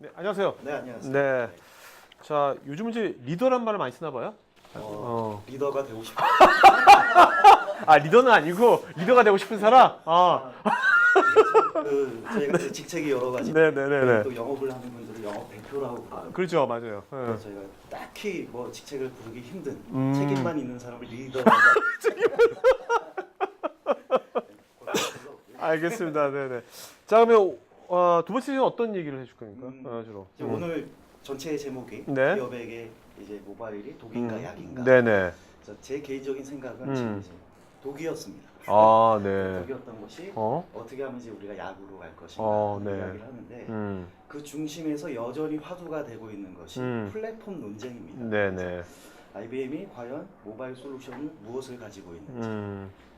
네, 안녕하세요. 네, 안녕하세요. 네. 자, 요즘은 이제 리더란 말을 많이 쓰나 봐요? 리더가 되고 싶어요. 아, 리더는 아니고 리더가 되고 싶은 사람? 저희가 이제 직책이 여러 가지. 네네네네. 또 영업을 하는 분들은 영업 대표라고 부르고. 그렇죠, 맞아요. 그래서 저희가 딱히 뭐 직책을 부르기 힘든 책임만 있는 사람을 리더라고. 알겠습니다. 네네. 자, 그러면 두 번째 는 어떤 얘기를 해줄 겁니까? 주로. 이제 오늘 전체의 제목이 네. 기업에게 이제 모바일이 독인가 약인가. 네네. 그래서 제 개인적인 생각은 지금 이제 독이었습니다. 아, 네. 독이었던 것이 어? 어떻게 하면 이제 우리가 약으로 갈 것인가 네. 이야기를 하는데 음. 그 중심에서 여전히 화두가 되고 있는 것이 플랫폼 논쟁입니다. 네네. IBM이 과연 모바일 솔루션을 무엇을 가지고 있는지,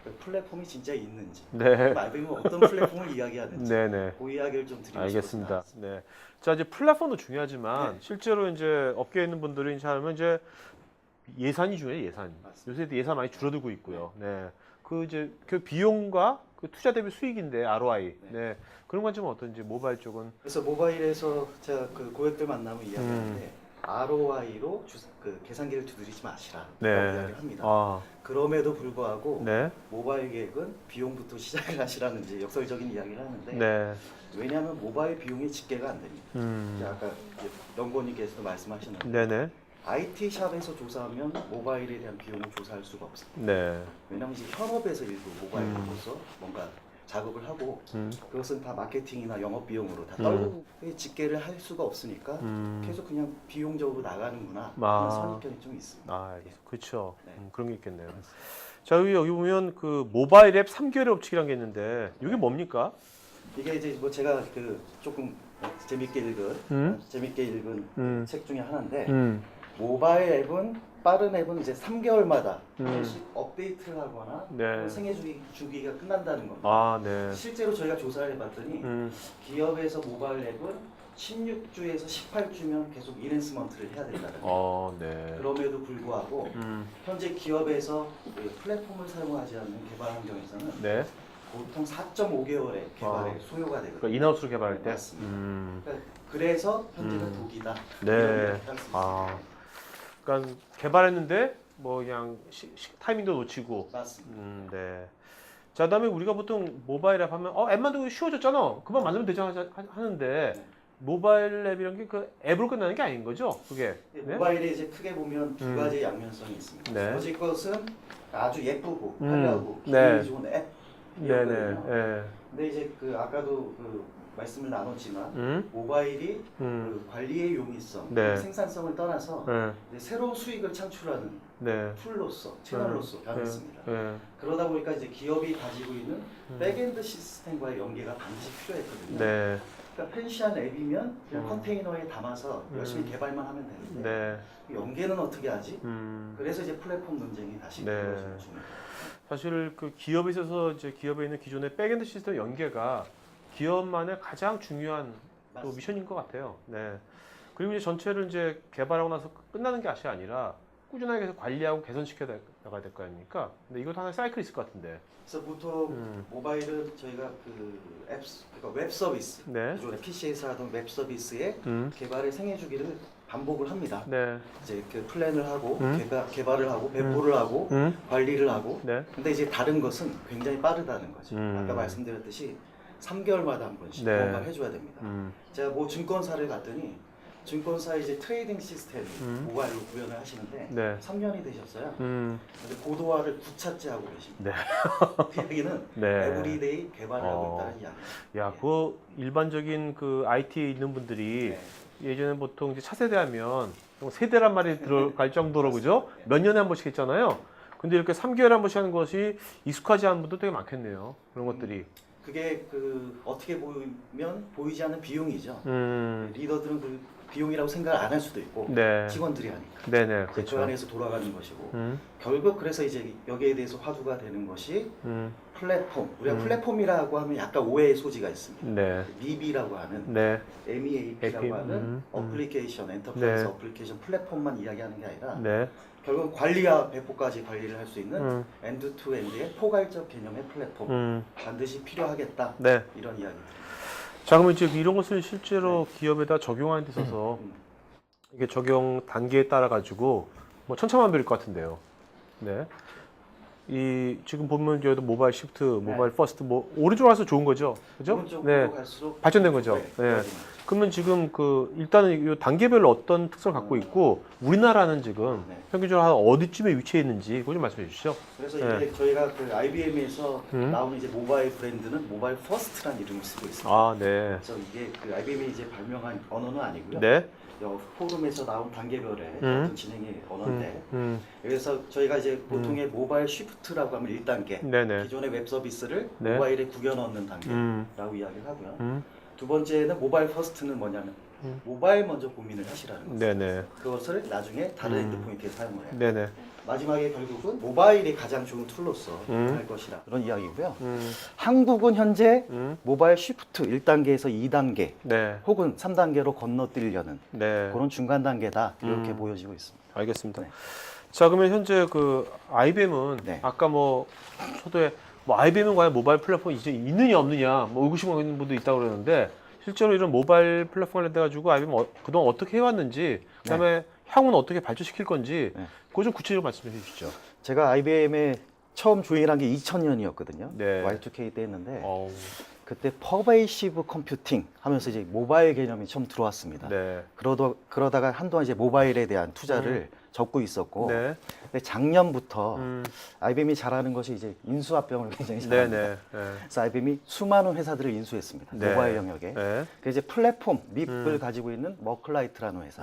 그 플랫폼이 진짜 있는지, 네. IBM은 어떤 플랫폼을 이야기하는지, 네네. 그 이야기를 좀 드리고 알겠습니다. 싶습니다. 네. 자, 이제 플랫폼도 중요하지만 네. 실제로 이제 업계에 있는 분들이 이제 하면 이제 예산이 중요해요, 예산. 맞습니다. 요새 예산 많이 줄어들고 있고요. 네. 그 이제 그 비용과 그 투자 대비 수익인데 ROI. 네. 그런 관점은 어떤지 모바일 쪽은. 그래서 모바일에서 제가 그 고객들 만나면 이야기하는데 ROI로 그 계산기를 두드리지 마시라 네. 라고 이야기를 합니다. 아, 그럼에도 불구하고 네. 모바일 계획은 비용부터 시작을 하시라는 이제 역설적인 이야기를 하는데 네. 왜냐하면 모바일 비용이 집계가 안 됩니다. 이제 아까 연구원님께서도 말씀하셨는데 네네. IT 샵에서 조사하면 모바일에 대한 비용을 조사할 수가 없습니다. 네. 왜냐하면 이제 현업에서 일부 모바일로서 뭔가 작업을 하고 그것은 다 마케팅이나 영업 비용으로 다 떨고 집계를 할 수가 없으니까 계속 그냥 비용적으로 나가는구나 하는 선입견이 좀 있습니다. 아, 알겠습니다. 그렇죠. 네. 그런 게 있겠네요. 자, 여기 보면 그 모바일 앱 3개월의 법칙이라는 게 있는데 이게 뭡니까? 이게 이제 뭐 제가 그 조금 재밌게 읽은 책 중에 하나인데 모바일 앱은 빠른 앱은 이제 3개월마다 한씩 업데이트를 하거나 네. 생애 주기가 끝난다는 겁니다. 아, 네. 실제로 저희가 조사를 해봤더니 기업에서 모바일 앱은 16주에서 18주면 계속 인핸스먼트를 해야 된다는 거예요. 네. 그럼에도 불구하고 현재 기업에서 그 플랫폼을 사용하지 않는 개발 환경에서는 네. 보통 4.5개월의 개발에 소요가 되거든요. 그러니까 인하우스로 개발할 때. 맞습니다. 그러니까 그래서 현재가 독이다. 네. 이런 이야기를 할수 있습니다. 아. 그러니까 개발했는데 뭐 그냥 타이밍도 놓치고. 맞습니다. 네. 자, 그다음에 우리가 보통 모바일 앱 하면 앱 만들고 쉬워졌잖아. 그만 만들면 되잖아 하는데 네. 모바일 앱이란 게 그 앱으로 끝나는 게 아닌 거죠? 그게. 네? 모바일에 이제 크게 보면 두 가지 양면성이 있습니다. 네. 어제 것은 아주 예쁘고 화려하고 네. 기능이 좋은 네네. 앱이었거든요. 네. 근데 이제 그 아까도 그 말씀을 나눴지만 모바일이 그 관리의 용이성, 네. 생산성을 떠나서 네. 이제 새로운 수익을 창출하는 네. 툴로서 채널로서 변했습니다. 네. 그러다 보니까 이제 기업이 가지고 있는 백엔드 시스템과의 연계가 반드시 필요했거든요. 네. 그러니까 펜시한 앱이면 그냥 컨테이너에 담아서 열심히 개발만 하면 되는데 네. 연계는 어떻게 하지? 그래서 이제 플랫폼 논쟁이 다시 네. 벌어지는 중입니다. 사실 그 기업에 있어서 이제 기업에 있는 기존의 백엔드 시스템 연계가 기업만의 가장 중요한 또 맞습니다. 미션인 것 같아요. 네. 그리고 이제 전체를 이제 개발하고 나서 끝나는 게 아니라 꾸준하게 계속 관리하고 개선시켜 나가야 될 거 아닙니까? 근데 이것도 하나의 사이클이 있을 것 같은데. 그래서 보통 모바일은 저희가 그러니까 웹 서비스, 네. 기존에 PC에서 하던 웹 서비스의 개발의 생애 주기를 반복을 합니다. 네. 이제 그 플랜을 하고 개발을 하고 배포를 하고 관리를 하고. 네. 근데 이제 다른 것은 굉장히 빠르다는 거죠. 아까 말씀드렸듯이 3개월마다 한 번씩 네. 뭔가를 해줘야 됩니다. 제가 뭐 증권사를 갔더니 증권사 이제 트레이딩 시스템 모바일로 구현을 하시는데 네. 3년이 되셨어요. 근데 고도화를 9차째 하고 계십니다. 네. 그 얘기는 네. 에브리데이 개발을 하고 있다는 이야기입니다. 야, 그 일반적인 그 IT에 있는 분들이 예전에 보통 이제 차세대하면 세대란 말이 들어갈 정도로 그죠? 몇 년에 한 번씩 했잖아요. 근데 이렇게 3개월에 한 번씩 하는 것이 익숙하지 않은 분도 되게 많겠네요. 그런 것들이. 그게 그 어떻게 보면 보이지 않는 비용이죠. 리더들은 그 비용이라고 생각을 안 할 수도 있고 네. 직원들이 하니까. 네네. 그 그렇죠. 안에서 돌아가는 것이고 결국 그래서 이제 여기에 대해서 화두가 되는 것이 플랫폼. 우리가 플랫폼이라고 하면 약간 오해의 소지가 있습니다. 네. MEB라고 하는 네. MEAP라고 하는 어플리케이션, 엔터프라이즈 네. 어플리케이션 플랫폼만 이야기하는 게 아니라 네. 결국 관리와 배포까지 관리를 할 수 있는 엔드 투 엔드의 포괄적 개념의 플랫폼 반드시 필요하겠다. 네. 이런 이야기들. 자, 그러면 이제 이런 것을 실제로 기업에다 적용하는 데 있어서 이게 적용 단계에 따라 가지고 뭐 천차만별일 것 같은데요. 네. 이 지금 보면 여기도 모바일 시프트, 모바일 퍼스트 뭐 오른쪽으로 가서 좋은 거죠, 그죠? 오른쪽으로 네, 갈수록 발전된 거죠. 네, 네. 좋아지는 거죠. 그러면 지금 그 일단은 이 단계별로 어떤 특성을 갖고 있고 우리나라는 지금 네. 평균적으로 한 어디쯤에 위치해 있는지 그거 좀 말씀해 주시죠. 그래서 네. 이제 저희가 그 IBM에서 나오는 이제 모바일 브랜드는 모바일 퍼스트라는 이름을 쓰고 있습니다. 아, 네, 그래서 이게 그 IBM이 이제 발명한 언어는 아니고요. 네, 포럼에서 나온 단계별의 어떤 진행의 언어인데 음, 그래서 저희가 이제 보통의 모바일 쉬프트라고 하면 1단계 네, 네, 기존의 웹 서비스를 네. 모바일에 구겨 넣는 단계라고 이야기를 하고요. 두 번째는 모바일 퍼스트는 뭐냐면 모바일 먼저 고민을 하시라는 거죠. 네, 네, 그것을 나중에 다른 엔드포인트에 사용을 해요. 네, 네, 마지막에 결국은 모바일이 가장 좋은 툴로서 할 것이라 그런 이야기고요. 음, 한국은 현재 모바일 쉬프트 1단계에서 2단계 네, 혹은 3단계로 건너뛰려는 네. 그런 중간 단계다 이렇게 보여지고 있습니다. 알겠습니다. 네. 자, 그러면 현재 그 IBM은 네. 아까 뭐 초도에 뭐 IBM은 과연 모바일 플랫폼이 이제 있느냐 없느냐 뭐 의구심하고 있는 분도 있다고 그러는데 실제로 이런 모바일 플랫폼 관련돼 가지고 IBM 그동안 어떻게 해왔는지 그다음에 향후는 어떻게 발전시킬 건지 네. 그거 좀 구체적으로 말씀해 주시죠. 제가 IBM에 처음 조인한 게 2000년이었거든요. 네. Y2K 때 했는데 어우, 그때 퍼베이시브 컴퓨팅 하면서 이제 모바일 개념이 처음 들어왔습니다. 네. 그러다가 한동안 이제 모바일에 대한 투자를 접고 있었고 네. 근데 작년부터 음. IBM이 잘하는 것이 이제 인수합병을 굉장히 네, 잘합니다. 네. 네. 그래서 IBM이 수많은 회사들을 인수했습니다. 네. 모바일 영역에. 네. 그 이제 플랫폼 밉을 가지고 있는 머클라이트라는 회사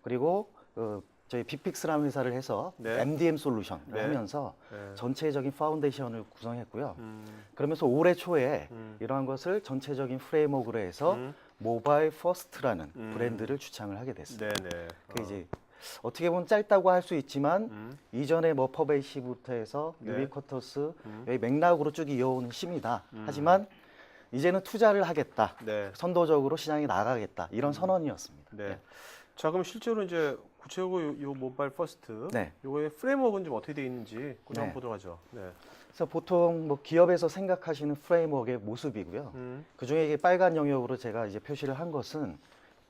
그리고 저희 빅픽스라는 회사를 해서 네. MDM 솔루션을 네. 하면서 네. 전체적인 파운데이션을 구성했고요. 그러면서 올해 초에 이러한 것을 전체적인 프레임워크로 해서 모바일 퍼스트라는 브랜드를 주창을 하게 됐습니다. 네, 네. 그 이제 어떻게 보면 짧다고 할 수 있지만 이전에 뭐 퍼베이시부터 해서 네. 유비쿼터스 여기 맥락으로 쭉 이어오는 힘이다. 하지만 이제는 투자를 하겠다. 네. 선도적으로 시장에 나가겠다. 이런 선언이었습니다. 네. 자, 그럼 실제로 이제 구체적으로 요 모바일 퍼스트 네. 요거의 프레임워크는 좀 어떻게 돼 있는지 그거 네. 한번 보도록 하죠. 네. 그래서 보통 뭐 기업에서 생각하시는 프레임워크의 모습이고요. 그 중에 이게 빨간 영역으로 제가 이제 표시를 한 것은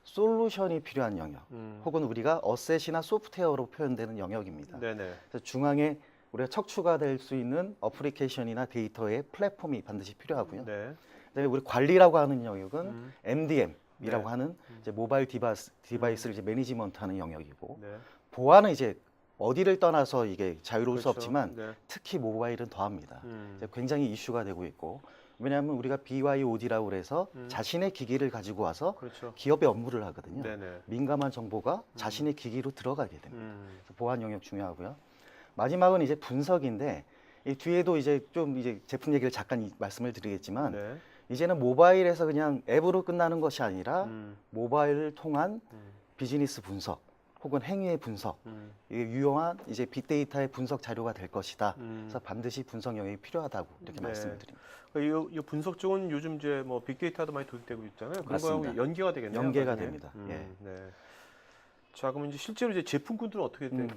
솔루션이 필요한 영역, 혹은 우리가 어셋이나 소프트웨어로 표현되는 영역입니다. 네네. 그래서 중앙에 우리가 척추가 될 수 있는 어플리케이션이나 데이터의 플랫폼이 반드시 필요하고요. 네. 그다음에 우리 관리라고 하는 영역은 MDM이라고 네. 하는 이제 모바일 디바이스를 이제 매니지먼트하는 영역이고 네. 보안은 이제 어디를 떠나서 이게 자유로울 수 그렇죠. 없지만 네. 특히 모바일은 더합니다. 이제 굉장히 이슈가 되고 있고 왜냐하면 우리가 BYOD라고 그래서 자신의 기기를 가지고 와서 그렇죠. 기업의 업무를 하거든요. 네네. 민감한 정보가 자신의 기기로 들어가게 됩니다. 음. 그래서 보안 영역 중요하고요. 마지막은 이제 분석인데 이 뒤에도 이제 좀 이제 제품 얘기를 잠깐 말씀을 드리겠지만 네. 이제는 모바일에서 그냥 앱으로 끝나는 것이 아니라 음. 모바일을 통한 비즈니스 분석 혹은 행위의 분석 이게 유용한 이제 빅데이터의 분석 자료가 될 것이다. 그래서 반드시 분석 영역이 필요하다고 이렇게 네. 말씀을 드립니다. 이 분석 쪽은 요즘 이제 뭐 빅데이터도 많이 도입되고 있잖아요. 그런 거하고 맞습니다. 연계가 되겠네요. 연계가 나중에. 됩니다. 예. 네. 자, 그러면 이제 실제로 이제 제품군들은 어떻게 되는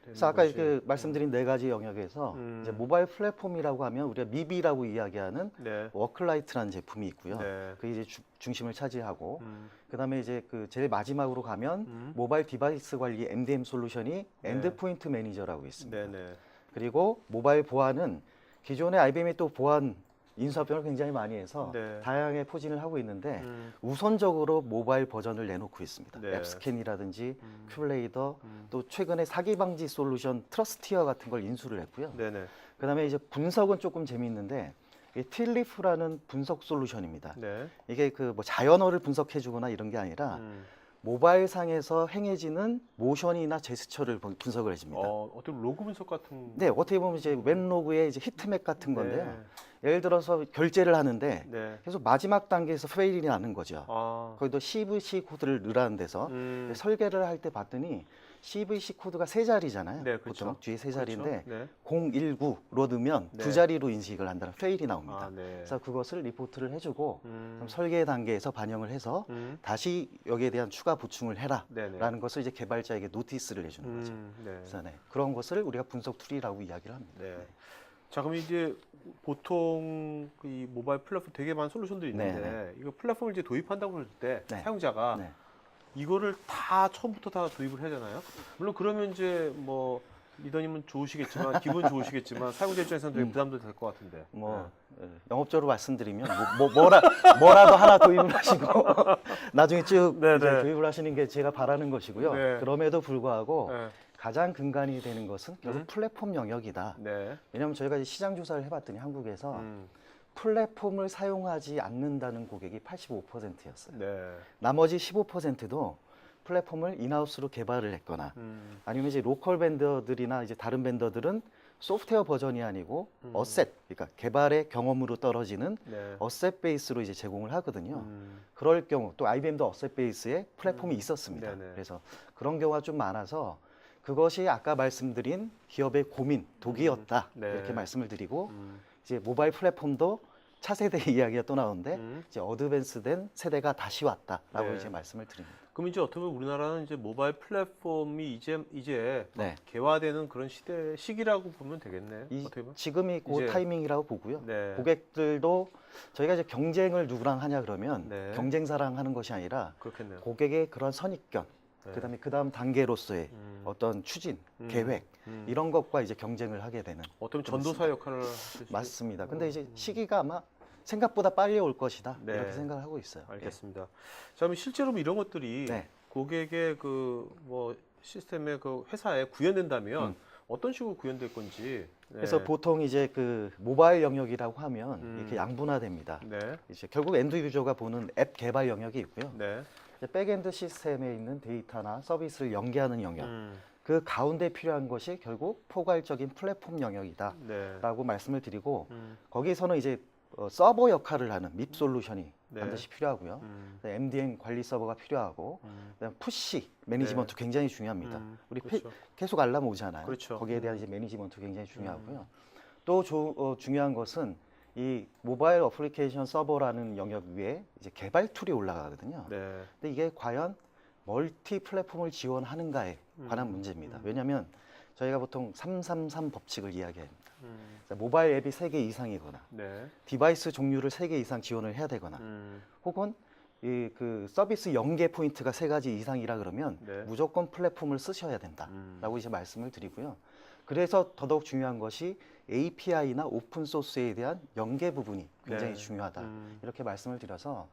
그래서 아까 건지. 그 말씀드린 네 가지 영역에서 이제 모바일 플랫폼이라고 하면 우리가 미비라고 이야기하는 네. 워클라이트라는 제품이 있고요. 네. 그게 이제 중심을 차지하고 그다음에 이제 그 제일 마지막으로 가면 모바일 디바이스 관리 MDM 솔루션이 엔드포인트 매니저라고 있습니다. 네네. 그리고 모바일 보안은 기존의 IBM이 또 보안 인수합병을 굉장히 많이 해서 네. 다양하게 포진을 하고 있는데 우선적으로 모바일 버전을 내놓고 있습니다. 네. 앱스캔이라든지 큐레이더 또 최근에 사기 방지 솔루션 트러스티어 같은 걸 인수를 했고요. 네네. 그다음에 이제 분석은 조금 재미있는데 이 틸리프라는 분석 솔루션입니다. 네. 이게 그 뭐 자연어를 분석해주거나 이런 게 아니라 모바일 상에서 행해지는 모션이나 제스처를 분석을 해줍니다. 어떻게 로그 분석 같은. 네, 어떻게 보면 이제 웹로그의 이제 히트맵 같은 건데요. 네. 예를 들어서 결제를 하는데 네. 계속 마지막 단계에서 페일이 나는 거죠. 아. 거기도 CVC 코드를 넣으라는 데서 설계를 할 때 봤더니 CVC 코드가 세 자리잖아요. 네, 그렇죠. 보통 뒤에 세 자리인데 그렇죠. 네. 019로 넣으면 네. 두 자리로 인식을 한다는 페일이 나옵니다. 아, 네. 그래서 그것을 리포트를 해주고 그럼 설계 단계에서 반영을 해서 다시 여기에 대한 추가 보충을 네네. 해라라는 것을 이제 개발자에게 노티스를 해주는 거죠. 네. 그래서 네, 그런 것을 우리가 분석 툴이라고 이야기를 합니다. 네. 자, 그럼 이제 보통 이 모바일 플랫폼 되게 많은 솔루션들이 있는데 네. 이거 플랫폼을 이제 도입한다고 그럴 때 네. 사용자가 네. 이거를 다 처음부터 다 도입을 해야 되나요? 물론 그러면 이제 뭐 리더님은 좋으시겠지만 기분 좋으시겠지만 사용자 입장에서는 되게 부담도 될 것 같은데. 뭐 영업적으로 말씀드리면 뭐라도 하나 도입을 하시고 나중에 쭉 네, 이제 네. 도입을 하시는 게 제가 바라는 것이고요. 네. 그럼에도 불구하고 네. 가장 근간이 되는 것은 결국 플랫폼 영역이다. 네. 왜냐하면 저희가 이제 시장 조사를 해봤더니 한국에서 음. 플랫폼을 사용하지 않는다는 고객이 85%였어요. 네. 나머지 15%도 플랫폼을 인하우스로 개발을 했거나 아니면 이제 로컬 벤더들이나 이제 다른 벤더들은 소프트웨어 버전이 아니고 어셋, 그러니까 개발의 경험으로 떨어지는 네. 어셋 베이스로 이제 제공을 하거든요. 그럴 경우 또 IBM도 어셋 베이스에 플랫폼이 있었습니다. 네네. 그래서 그런 경우가 좀 많아서 그것이 아까 말씀드린 기업의 고민, 독이었다 네. 이렇게 말씀을 드리고 이제 모바일 플랫폼도 차세대 이야기가 또 나오는데 이제 어드밴스된 세대가 다시 왔다라고 네. 이제 말씀을 드립니다. 그럼 이제 어떻게 보면 우리나라는 이제 모바일 플랫폼이 이제 막 네. 개화되는 그런 시기라고 보면 되겠네. 어떻게 보면. 지금이 그 이제- 타이밍이라고 보고요. 네. 고객들도 저희가 이제 경쟁을 누구랑 하냐 그러면 네. 경쟁사랑 하는 것이 아니라 그렇겠네요. 고객의 그런 선입견, 네. 그다음 단계로서의 어떤 추진, 계획 이런 것과 이제 경쟁을 하게 되는. 어떻게 보면 전도사 역할을 하실 수 맞습니다. 근데 이제 시기가 아마 생각보다 빨리 올 것이다 네. 이렇게 생각을 하고 있어요. 알겠습니다. 자, 그럼 실제로 뭐 이런 것들이 네. 고객의 그 뭐 시스템의 그 회사에 구현된다면 어떤 식으로 구현될 건지. 네. 그래서 보통 이제 그 모바일 영역이라고 하면 이렇게 양분화됩니다. 네. 이제 결국 엔드 유저가 보는 앱 개발 영역이 있고요. 네. 이제 백엔드 시스템에 있는 데이터나 서비스를 연계하는 영역. 음. 그 가운데 필요한 것이 결국 포괄적인 플랫폼 영역이다라고 네. 말씀을 드리고 거기서는 이제 서버 역할을 하는 밉 솔루션이 네. 반드시 필요하고요. MDM 관리 서버가 필요하고 그다음 푸시 매니지먼트 굉장히 중요합니다. 우리 그렇죠. 계속 알람 오잖아요. 그렇죠. 거기에 대한 이제 매니지먼트 굉장히 중요하고요. 또 중요한 것은 이 모바일 어플리케이션 서버라는 영역 위에 이제 개발 툴이 올라가거든요. 네. 근데 이게 과연 멀티 플랫폼을 지원하는가에 관한 문제입니다. 왜냐하면 저희가 보통 333 법칙을 이야기합니다. 자, 모바일 앱이 3개 이상이거나 네. 디바이스 종류를 3개 이상 지원을 해야 되거나 혹은 이 그 서비스 연계 포인트가 3가지 이상이라 그러면 네. 무조건 플랫폼을 쓰셔야 된다라고 이제 말씀을 드리고요. 그래서 더더욱 중요한 것이 API나 오픈 소스에 대한 연계 부분이 굉장히 네. 중요하다. 이렇게 말씀을 드려서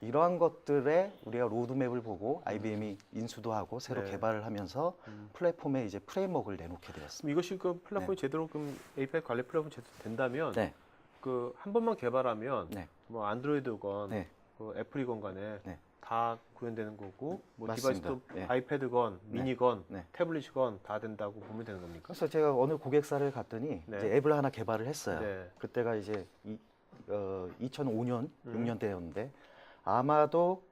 이러한 것들에 우리가 로드맵을 보고 IBM이 인수도 하고 새로 네. 개발을 하면서 플랫폼에 이제 프레임워크를 내놓게 되었습니다. 그럼 이것이 그 플랫폼이 제대로 그럼 API 관리 플랫폼이 제대로 된다면 네. 그 한 번만 개발하면 네. 뭐 안드로이드건 네. 그 애플이건 간에 네. 다 구현되는 거고 뭐 맞습니다. 디바이스도 네. 아이패드건 미니건 네. 태블릿이건 다 된다고 보면 되는 겁니까? 그래서 제가 어느 고객사를 갔더니 네. 이제 앱을 하나 개발을 했어요. 네. 그때가 이제 2005년, 6년 때였는데 아마도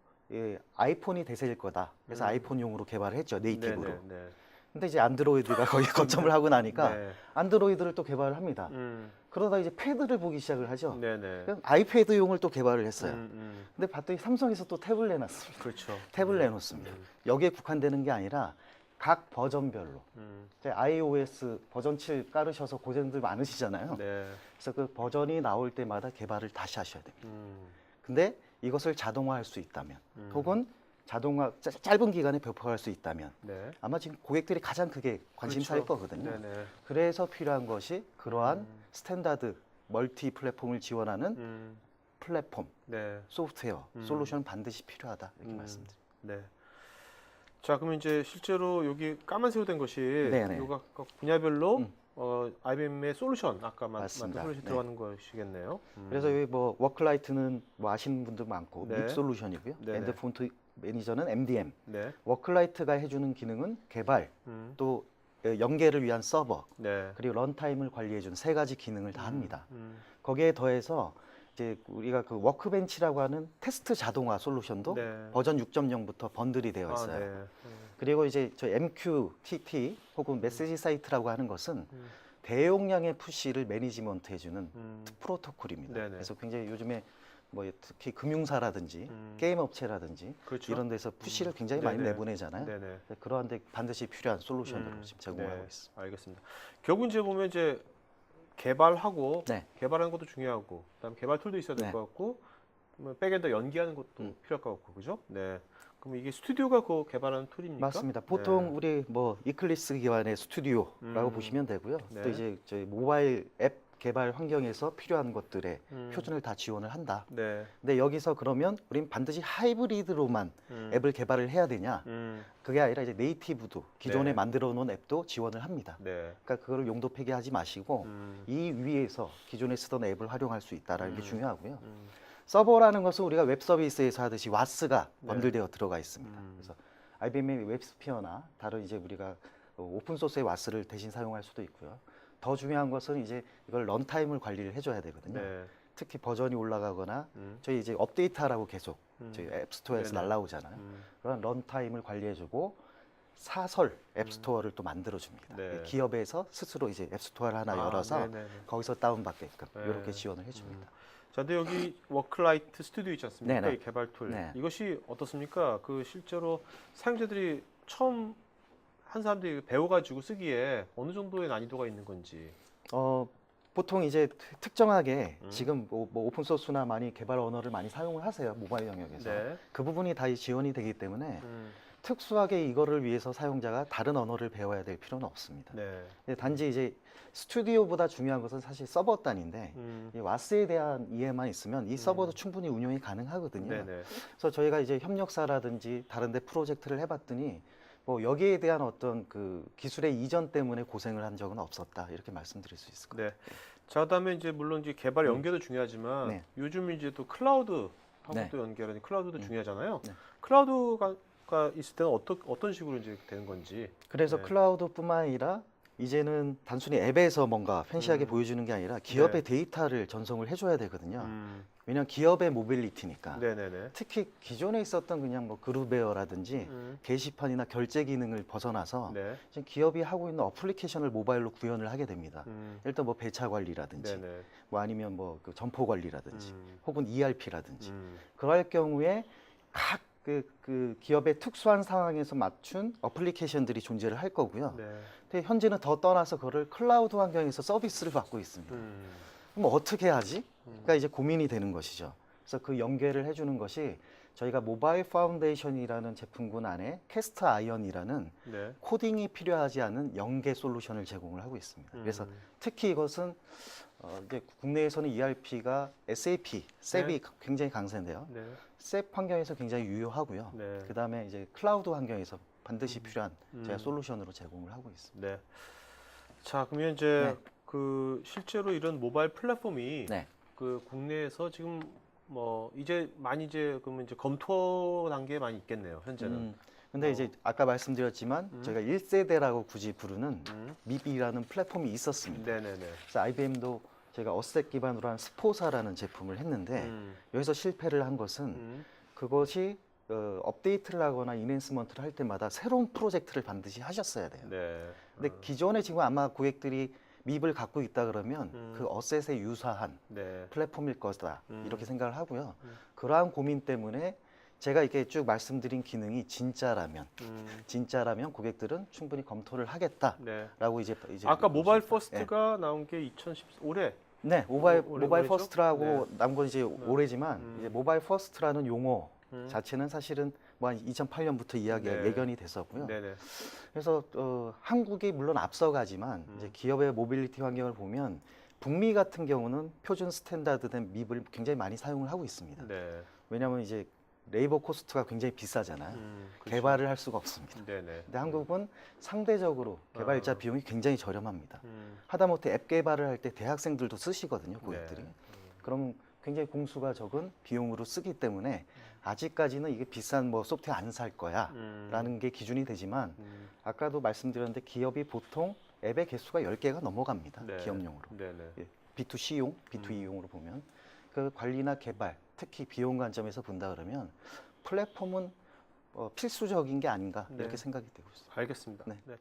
아이폰이 대세일 거다. 그래서 아이폰용으로 개발을 했죠. 네이티브로. 네, 네, 네. 근데 이제 안드로이드가 거기 거점을 하고 나니까 네. 안드로이드를 또 개발을 합니다. 음. 그러다 이제 패드를 보기 시작을 하죠. 네, 네. 그럼 아이패드용을 또 개발을 했어요. 음. 근데 봤더니 삼성에서 또 탭을 내놨습니다. 그렇죠. 탭을 내놓습니다. 여기에 국한되는 게 아니라 각 버전별로 이제 iOS 버전 7 깔으셔서 고생들 많으시잖아요. 네. 그래서 그 버전이 나올 때마다 개발을 다시 하셔야 됩니다. 음. 근데 이것을 자동화할 수 있다면 혹은 자동화 짧은 기간에 배포할 수 있다면 네. 아마 지금 고객들이 가장 크게 관심사일 그렇죠. 거거든요. 네네. 그래서 필요한 것이 그러한 스탠다드 멀티 플랫폼을 지원하는 플랫폼, 네. 소프트웨어, 솔루션은 반드시 필요하다 이렇게 말씀드립니다. 네. 자, 그러면 이제 실제로 여기 까만색으로 된 것이 네네. 요가 분야별로 IBM의 솔루션 아까 만든 맞습니다. 솔루션 네. 들어가는 것이겠네요. 그래서 여기 뭐 워크라이트는 뭐 아시는 분들 많고 네. 밉 솔루션이고요. 네네. 엔드폰트 매니저는 MDM. 네. 워크라이트가 해주는 기능은 개발, 또 연계를 위한 서버, 네. 그리고 런타임을 관리해주는 3가지 기능을 다 합니다. 거기에 더해서 이제 우리가 그 워크벤치라고 하는 테스트 자동화 솔루션도 네. 버전 6.0부터 번들이 되어 있어요. 아, 네. 그리고 이제 저 MQTT 혹은 메시지 사이트라고 하는 것은 대용량의 푸시를 매니지먼트 해주는 프로토콜입니다. 네네. 그래서 굉장히 요즘에 뭐 특히 금융사라든지 게임 업체라든지 그렇죠. 이런 데서 푸시를 굉장히 많이 네네. 내보내잖아요. 네네. 그러한데 반드시 필요한 솔루션으로 지금 제공하고 네. 있습니다. 알겠습니다. 결국 이제 보면 이제 개발하고 네. 개발하는 것도 중요하고 그다음 개발 툴도 있어야 될 네. 것 같고 백엔더 연기하는 것도 필요할 것 같고 그죠? 네. 그럼 이게 스튜디오가 그 개발하는 툴입니까? 맞습니다. 보통 네. 우리 뭐 이클립스 기반의 스튜디오라고 보시면 되고요. 네. 또 이제 저희 모바일 앱 개발 환경에서 필요한 것들의 음. 표준을 다 지원을 한다. 네. 근데 여기서 그러면 우린 반드시 하이브리드로만 앱을 개발을 해야 되냐? 그게 아니라 이제 네이티브도 기존에 네. 만들어 놓은 앱도 지원을 합니다. 네. 그러니까 그거를 용도 폐기하지 마시고 이 위에서 기존에 쓰던 앱을 활용할 수 있다라는 게 중요하고요. 서버라는 것은 우리가 웹 서비스에서 하듯이 와스가 네. 번들되어 들어가 있습니다. 그래서 IBM의 웹스피어나 다른 이제 우리가 오픈 소스의 와스를 대신 사용할 수도 있고요. 더 중요한 것은 이제 이걸 런타임을 관리를 해줘야 되거든요. 네. 특히 버전이 올라가거나 저희 이제 업데이트하라고 계속 저희 앱스토어에서 네네. 날라오잖아요. 그런 런타임을 관리해주고 사설 앱스토어를 또 만들어줍니다. 네. 기업에서 스스로 이제 앱스토어를 하나 열어서 네네네. 거기서 다운받게끔 네. 이렇게 지원을 해줍니다. 자, 근데 여기 워크라이트 스튜디오 있지 않습니까? 네네. 이 개발 툴. 네. 이것이 어떻습니까? 그 실제로 사용자들이 처음 한 사람들이 배워가지고 쓰기에 어느 정도의 난이도가 있는 건지. 보통 이제 특정하게 지금 뭐 오픈 소스나 많이 개발 언어를 많이 사용을 하세요. 모바일 영역에서. 네. 그 부분이 다 지원이 되기 때문에 음. 특수하게 이거를 위해서 사용자가 다른 언어를 배워야 될 필요는 없습니다. 네. 근데 단지 이제 스튜디오보다 중요한 것은 사실 서버 단인데 이 와스에 대한 이해만 있으면 이 서버도 충분히 운영이 가능하거든요. 네네. 그래서 저희가 이제 협력사라든지 다른 데 프로젝트를 해봤더니 뭐 여기에 대한 어떤 그 기술의 이전 때문에 고생을 한 적은 없었다 이렇게 말씀드릴 수 있을 것 같아요. 네. 자, 그다음에 이제 물론 이제 개발 연계도 중요하지만 네. 요즘 이제 또 클라우드하고 네. 또 연결하는 클라우드도 중요하잖아요. 네. 클라우드가 있을 때는 어떤 식으로 이제 되는 건지. 그래서 네. 클라우드뿐만 아니라 이제는 단순히 앱에서 뭔가 팬시하게 보여주는 게 아니라 기업의 네. 데이터를 전송을 해줘야 되거든요. 왜냐하면 기업의 모빌리티니까. 네네네. 특히 기존에 있었던 그냥 뭐 그룹웨어라든지 게시판이나 결제 기능을 벗어나서 네. 지금 기업이 하고 있는 어플리케이션을 모바일로 구현을 하게 됩니다. 일단 뭐 배차 관리라든지 네네. 뭐 아니면 뭐 그 점포 관리라든지 혹은 ERP라든지 음. 그럴 경우에 각 그 기업의 특수한 상황에서 맞춘 어플리케이션들이 존재를 할 거고요. 네. 근데 현재는 더 떠나서 그걸 클라우드 환경에서 서비스를 받고 있습니다. 그럼 어떻게 하지? 그러니까 이제 고민이 되는 것이죠. 그래서 그 연계를 해주는 것이 저희가 모바일 파운데이션이라는 제품군 안에 캐스트 아이언이라는 네. 코딩이 필요하지 않은 연계 솔루션을 제공을 하고 있습니다. 그래서 특히 이것은 이제 국내에서는 ERP가 SAP, SAP이 굉장히 강세인데요. 네. SAP 환경에서 굉장히 유효하고요. 네. 그 다음에 이제 클라우드 환경에서 반드시 필요한 제가 솔루션으로 제공을 하고 있습니다. 네. 자, 그러면 이제 네. 그 실제로 이런 모바일 플랫폼이 네. 그 국내에서 지금 뭐 이제 많이 이제 그러면 이제 검토 단계에 많이 있겠네요. 현재는. 근데 이제 아까 말씀드렸지만 저희가 1세대라고 굳이 부르는 미비라는 플랫폼이 있었습니다. 네네네. 그래서 IBM도 저희가 어셋 기반으로 한 스포사라는 제품을 했는데 여기서 실패를 한 것은 그것이 업데이트를 하거나 이넨스먼트를 할 때마다 새로운 프로젝트를 반드시 하셨어야 돼요. 네. 근데 기존에 지금 아마 고객들이 밉을 갖고 있다 그러면 그 어셋에 유사한 네. 플랫폼일 것이다 이렇게 생각을 하고요. 그러한 고민 때문에 제가 이렇게 쭉 말씀드린 기능이 진짜라면 고객들은 충분히 검토를 하겠다라고 네. 이제 아까 모바일 보십니다. 퍼스트가 나온 게 2010 올해. 네, 모바일 올해죠? 퍼스트라고 나온 건 이제 올해지만 이제 모바일 퍼스트라는 용어 자체는 사실은 뭐 한 2008년부터 이야기가 네. 예견이 됐었고요. 네네. 그래서 한국이 물론 앞서가지만 이제 기업의 모빌리티 환경을 보면 북미 같은 경우는 표준 스탠다드된 밉을 굉장히 많이 사용을 하고 있습니다. 네. 왜냐하면 이제 레이버 코스트가 굉장히 비싸잖아요. 그렇죠. 개발을 할 수가 없습니다. 네네. 근데 한국은 상대적으로 개발자 비용이 굉장히 저렴합니다. 음. 하다못해 앱 개발을 할 때 대학생들도 쓰시거든요, 고객들이. 네. 그럼 굉장히 공수가 적은 비용으로 쓰기 때문에 아직까지는 이게 비싼 뭐 소프트웨어 안 살 거야 라는 게 기준이 되지만 아까도 말씀드렸는데 기업이 보통 앱의 개수가 10개가 넘어갑니다. 네. 기업용으로. 네네. 예, B2C용, B2E용으로 보면 그 관리나 개발, 특히 비용 관점에서 본다 그러면 플랫폼은 필수적인 게 아닌가 네. 이렇게 생각이 되고 있습니다. 알겠습니다. 네. 네.